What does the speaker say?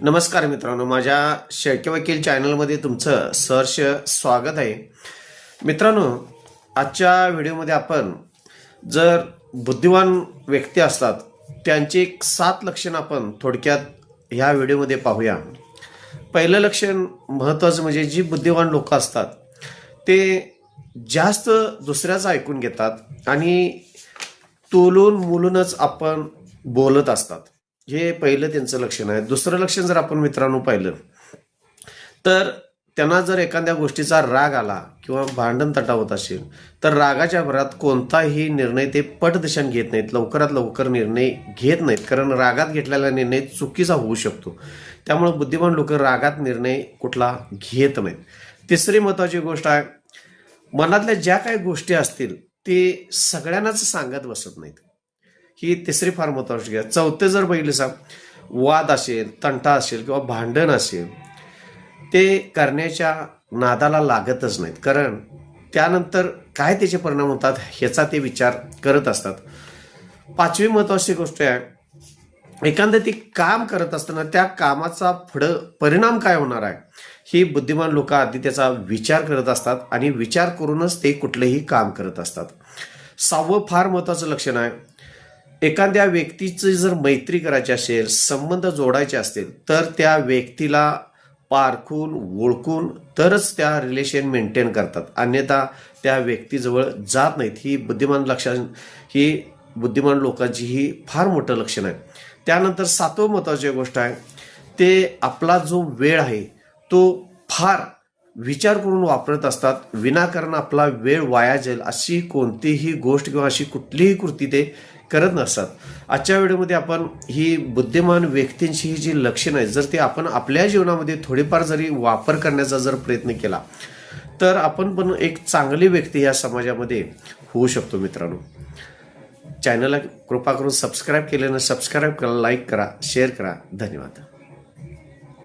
नमस्कार मित्रांनो, माझ्या शेळके वकील चॅनलमध्ये तुमचं सहर्ष स्वागत आहे. मित्रांनो, आजच्या व्हिडिओमध्ये आपण जर बुद्धिमान व्यक्ती असतात त्यांची एक 7 लक्षणं आपण थोडक्यात ह्या व्हिडिओमध्ये पाहूया. पहिलं लक्षण महत्त्वाचं म्हणजे जी बुद्धिमान लोक असतात ते जास्त दुसऱ्याचं ऐकून घेतात आणि तोलून मुलूनच आपण बोलत असतात. हे पहिलं त्यांचं लक्षण आहे. दुसरं लक्षण जर आपण मित्रांनो पाहिलं तर त्यांना जर एखाद्या गोष्टीचा राग आला किंवा भांडण तटावत असेल तर रागाच्या भरात कोणताही निर्णय ते पटदिशाने घेत नाहीत, लवकरात लवकर निर्णय घेत नाहीत, कारण रागात घेतलेला निर्णय चुकीचा होऊ शकतो. त्यामुळे बुद्धिमान लोक रागात निर्णय कुठला घेत नाहीत. तिसरी महत्त्वाची गोष्ट आहे, मनातल्या ज्या काही गोष्टी असतील ते सगळ्यांनाच सांगत बसत नाहीत. ही तिसरी फार महत्त्वाची आहे. चौथे जर बघितले साहेब, वाद असेल, तंटा असेल किंवा भांडण असेल ते करण्याच्या नादाला लागतच नाहीत, कारण त्यानंतर काय त्याचे परिणाम होतात ह्याचा ते विचार करत असतात. पाचवी महत्त्वाची गोष्ट आहे, एखादं ते काम करत असताना त्या कामाचा पुढं परिणाम काय होणार आहे ही बुद्धिमान लोक आधी त्याचा विचार करत असतात आणि विचार करूनच ते कुठलेही काम करत असतात. सहावं फार महत्त्वाचं लक्षण आहे, एखाद्या व्यक्तीची जर मैत्री करायची असेल, संबंध जोडायचे असतील तर त्या व्यक्तीला पारखून ओळखून तरच त्या रिलेशन मेंटेन करतात, अन्यथा त्या व्यक्तीजवळ जात नाहीत. ही बुद्धिमान लोकांची ही फार मोठं लक्षण आहे. त्यानंतर सातवं महत्त्वाची गोष्ट आहे, ते आपला जो वेळ आहे तो फार विचार करून वापरत असतात. विनाकारण आपला वेळ वाया जाईल अशी कोणतीही गोष्ट किंवा अशी कुठलीही कृती ते करत नसतात. आजच्या व्हिडिओमध्ये आपण ही बुद्धिमान व्यक्तींची ही जी लक्षणं आहेत जर ते आपण आपल्या जीवनामध्ये थोडीफार जरी वापर करण्याचा जर प्रयत्न केला तर आपण पण एक चांगली व्यक्ती या समाजामध्ये होऊ शकतो. मित्रांनो, चॅनलला कृपा करून सबस्क्राईब केल्यानं सबस्क्राईब करा, लाईक करा, शेअर करा. धन्यवाद.